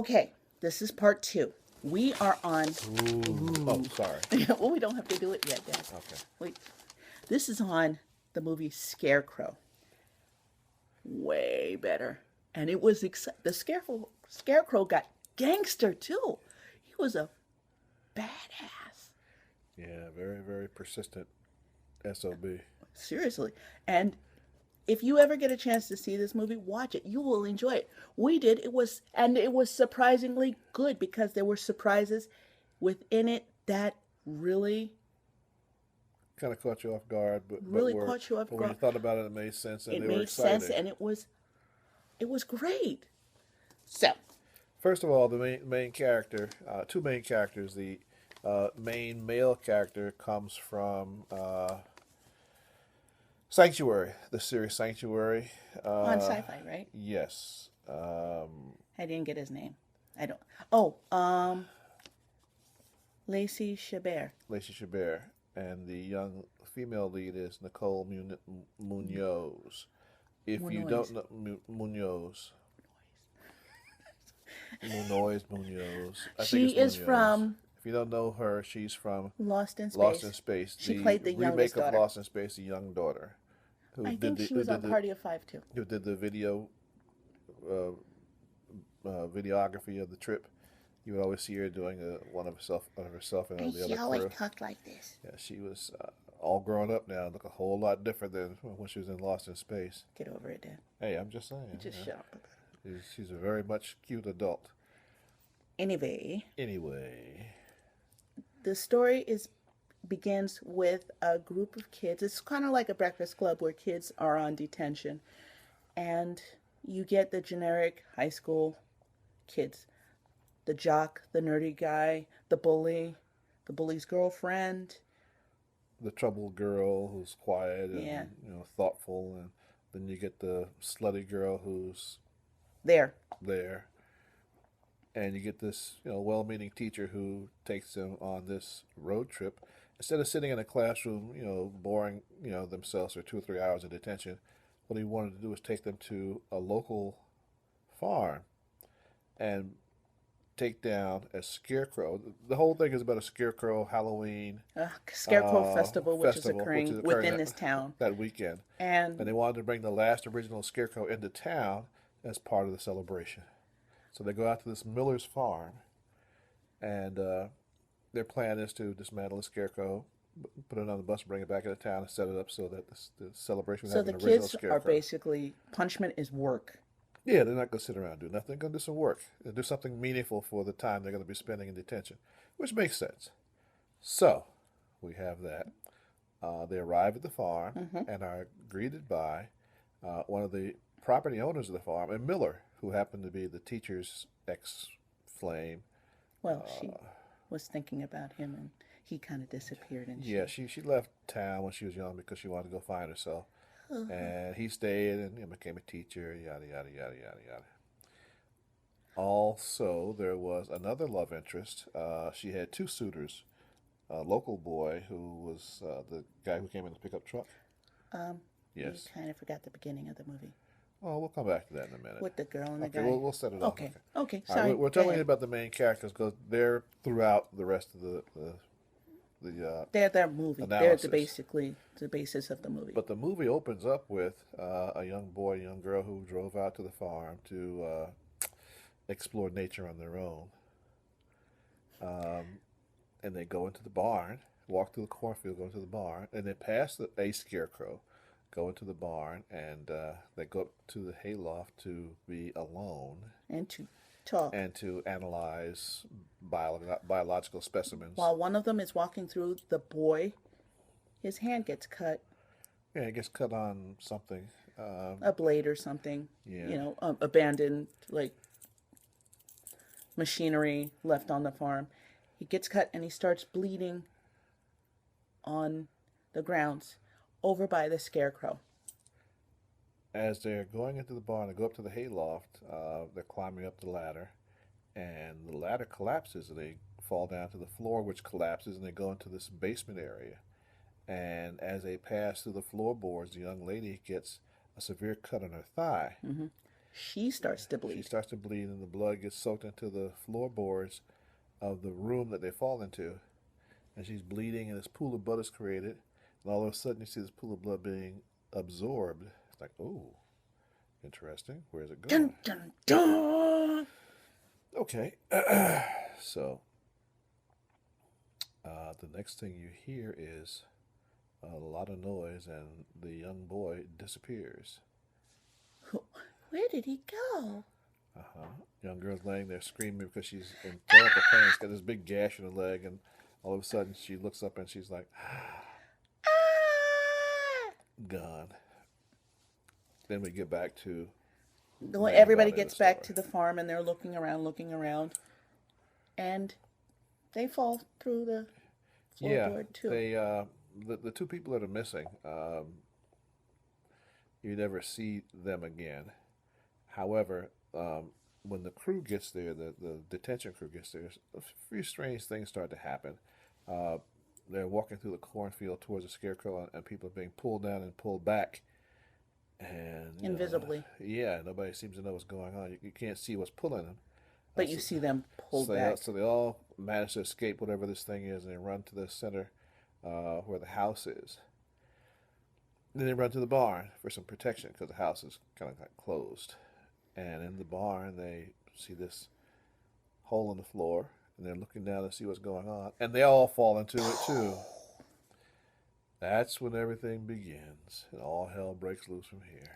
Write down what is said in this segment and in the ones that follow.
Okay, this is part two. We are on. Ooh. Oh, sorry. Well, we don't have to do it yet, Dad. Okay. Wait. This is on the movie Scarecrow. Way better. And it was the Scarecrow got gangster too. He was a badass. Yeah, very, very persistent SOB. Seriously. And if you ever get a chance to see this movie, watch it. You will enjoy it. We did. It was surprisingly good because there were surprises within it that really Kind of caught you off guard, really caught you off but when you guard. thought about it, it made sense and It they were made sense exciting. and it was great. So, First of all, the main character, two main characters. The main male character comes from Sanctuary, the series Sanctuary. on Sci-Fi, right? Yes. I didn't get his name. I don't. Oh, Lacey Chabert. Lacey Chabert. And the young female lead is Nicole Munoz. If you don't know Munoz, Munoz. I She think it's is Munoz. from If you don't know her, she's from Lost in Space. Lost in Space. She played the remake youngest of daughter. Lost in Space, the young daughter, I think she was on Party of Five too. who did the uh, videography of the trip. You would always see her doing one of herself and And the she other always crew. talked like this. Yeah, she was all grown up now, look a whole lot different than when she was in Lost in Space. Get over it, Dad. Hey, I'm just saying. Just yeah. shut up. She's a very much cute adult. Anyway, Anyway, the story begins with a group of kids. It's kind of like a breakfast club where kids are on detention, and you get the generic high school kids: the jock, the nerdy guy, the bully's girlfriend. the troubled girl who's quiet and Yeah. thoughtful, and then you get the slutty girl who's There, there, and you get this well-meaning teacher who takes them on this road trip. Instead of sitting in a classroom, boring themselves for 2 or 3 hours of detention, what he wanted to do was take them to a local farm and take down a scarecrow. The whole thing is about a scarecrow Halloween Scarecrow Festival, which is festival, occurring within this town. that weekend. And And they wanted to bring the last original scarecrow into town as part of the celebration. So they go out to this miller's farm, and their plan is to dismantle the scarecrow, put it on the bus, bring it back into town, and set it up so that the celebration would so have the an original kids scarecrow. are basically, punishment is work. Yeah, they're not going to sit around and do nothing. They're going to do some work. They'll do something meaningful for the time they're going to be spending in detention, which makes sense. So we have that. They arrive at the farm and are greeted by one of the property owners of the farm, a miller, who happened to be the teacher's ex-flame. Well, she was thinking about him, and he kind of disappeared. And Yeah, she left town when she was young because she wanted to go find herself. And he stayed and became a teacher, yada, yada, yada, yada, yada. Also, there was another love interest. She had two suitors. A local boy who was the guy who came in the pickup truck. Yes. You kind of forgot the beginning of the movie Oh, we'll come back to that in a minute. with the girl and the Okay, guy. we'll set it off. Okay. Okay. All right, Sorry. we're Go telling you ahead. about the main characters because they're throughout the rest of the They're their movie. analysis. They're basically the basis of the movie. But the movie opens up with a young boy, a young girl who drove out to the farm to explore nature on their own. And they go into the barn, walk through the cornfield, go into the barn, and they pass a scarecrow, go into the barn, and they go up to the hayloft to be alone And to talk. and to analyze biological specimens. While one of them is walking through, the boy, his hand gets cut, Yeah, it gets cut on something. a blade or something. Yeah. Abandoned, like, machinery left on the farm. He gets cut and he starts bleeding on the grounds over by the scarecrow. As they're going into the barn, they go up to the hayloft. They're climbing up the ladder, and the ladder collapses, and they fall down to the floor, which collapses, and they go into this basement area. And as they pass through the floorboards, the young lady gets a severe cut on her thigh. she starts to She bleed. starts to bleed, and the blood gets soaked into the floorboards of the room that they fall into. And she's bleeding, and this pool of blood is created. And all of a sudden, you see this pool of blood being absorbed. It's like, oh, interesting. Where's it Dun, going? dun, dun. Okay. So, the next thing you hear is a lot of noise, and the young boy disappears. Where did he go? Uh-huh. Young girl's laying there screaming because she's in terrible pain. She's got this big gash in her leg, and all of a sudden she looks up and she's like, Ah! gone. Then we get back to The the way main everybody body of the gets back story. to the farm and they're looking around, and they fall through the Yeah, floorboard too. the two people that are missing, you never see them again. However, when the crew gets there, the detention crew gets there, a few strange things start to happen. Uh, they're walking through the cornfield towards the scarecrow, and people are being pulled down and pulled back. And, Invisibly, yeah, nobody seems to know what's going on. You can't see what's pulling them. but you see them pulled So back. so they all manage to escape whatever this thing is, and they run to the center where the house is. Then they run to the barn for some protection because the house is kind of like closed. And in the barn, they see this hole in the floor, and they're looking down to see what's going on, and they all fall into it too. That's when everything begins, and all hell breaks loose from here.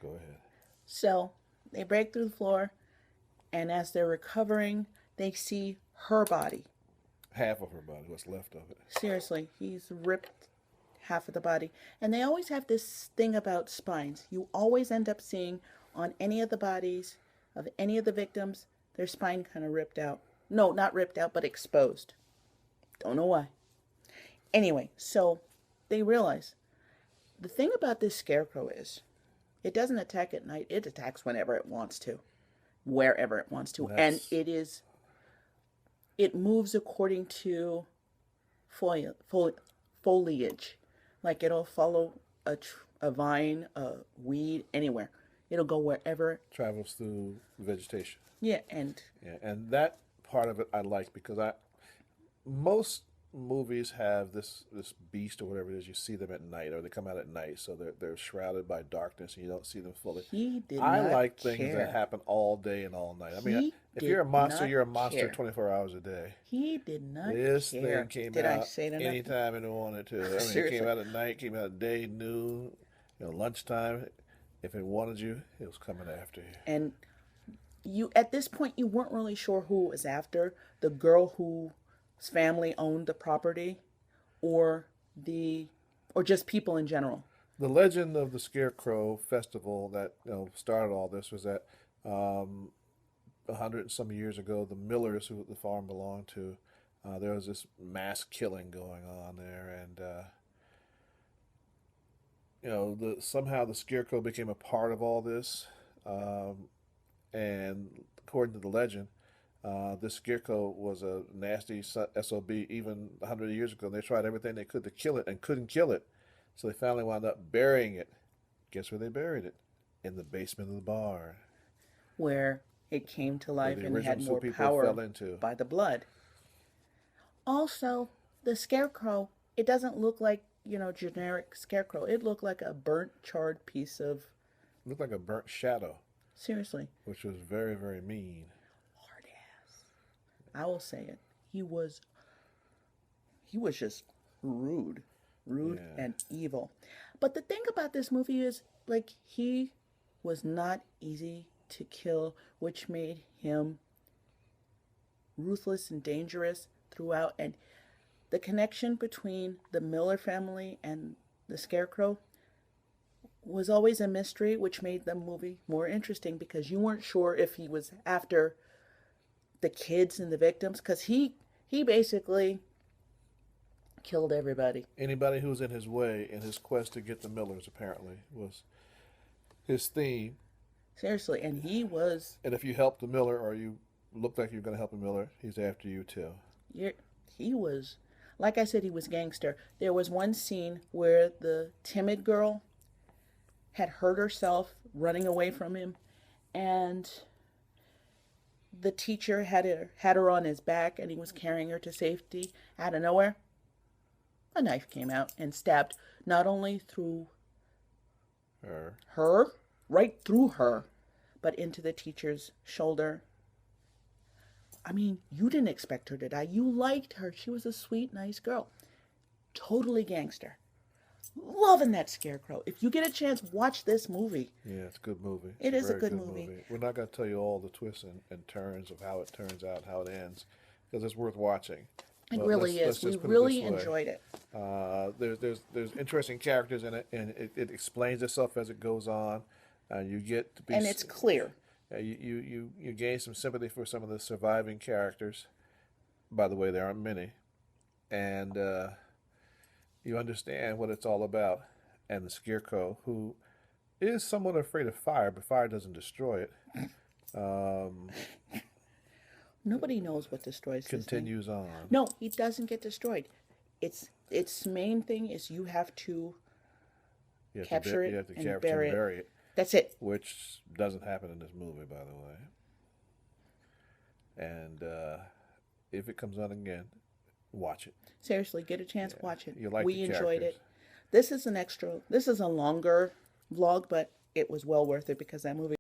Go ahead. So they break through the floor, and as they're recovering, they see her body. Half of her body, what's left of it. Seriously, he's ripped half of the body. And they always have this thing about spines. You always end up seeing on any of the bodies of any of the victims, their spine kind of ripped out. No, not ripped out, but exposed. Don't know why. Anyway, so they realize the thing about this scarecrow is it doesn't attack at night. It attacks whenever it wants to, wherever it wants to. And That's it moves according to foliage. Like it'll follow a vine, a weed, anywhere. It'll go wherever. travels through vegetation. Yeah, and Yeah, and that part of it I like because I most movies have this beast or whatever it is. You see them at night, or they come out at night, so they're shrouded by darkness, and you don't see them fully. he did I not like things that care. happen all day and all night. I mean, He if did you're a monster, not you're a monster care. 24 hours a day. He did not This care. thing came Did I out say it enough? anytime it wanted to. I mean, it Seriously. came out at night, came out at day, noon, lunchtime. If it wanted you, it was coming after you. And you at this point you weren't really sure who it was after, the girl whose family owned the property or the or just people in general. The legend of the Scarecrow Festival that started all this was that 100 and some years ago, the Millers, who the farm belonged to, there was this mass killing going on there, and somehow the Scarecrow became a part of all this. And according to the legend, this scarecrow was a nasty SOB even 100 years ago. They tried everything they could to kill it and couldn't kill it. So they finally wound up burying it. Guess where they buried it? In the basement of the barn. Where it came to Where life the and original had two more people power fell into. by the blood. Also, the scarecrow, it doesn't look like, generic scarecrow. It looked like a burnt, charred piece of, It looked like a burnt shadow, seriously, which was very, very mean. hard ass. I will say it. He was just rude Yeah. and evil. But the thing about this movie is, like, he was not easy to kill, which made him ruthless and dangerous throughout. And the connection between the Miller family and the Scarecrow was always a mystery, which made the movie more interesting because you weren't sure if he was after the kids and the victims, because he basically killed everybody. Anybody who was in his way in his quest to get the Millers, apparently, was his theme. Seriously, and he was And if you helped the Miller or you looked like you were going to help a Miller, he's after you too. he was, like I said, he was gangster. There was one scene where the timid girl had hurt herself running away from him, and the teacher had her on his back, and he was carrying her to safety. Out of nowhere, a knife came out and stabbed not only through Her. her, right through her, but into the teacher's shoulder. I mean, you didn't expect her to die. You liked her. She was a sweet, nice girl. Totally gangster. Loving that Scarecrow. If you get a chance, watch this movie. Yeah, it's a good movie. It It's is a good movie. We're not going to tell you all the twists and turns of how it turns out, how it ends, because it's worth watching. It But really is. We really enjoyed it. There's interesting characters in it, and it explains itself as it goes on. You get to be And it's clear. you gain some sympathy for some of the surviving characters. By the way, there aren't many, and you understand what it's all about. And the Scarecrow, who is somewhat afraid of fire, but fire doesn't destroy it. Nobody knows what destroys this thing. Continues on. No, he doesn't get destroyed. Its main thing is you have to capture it You have to and capture bury and bury it, That's it. which doesn't happen in this movie, by the way. And if it comes on again, watch it. Seriously, get a chance, watch it. You like We the enjoyed characters. it. This is a longer vlog, but it was well worth it because that movie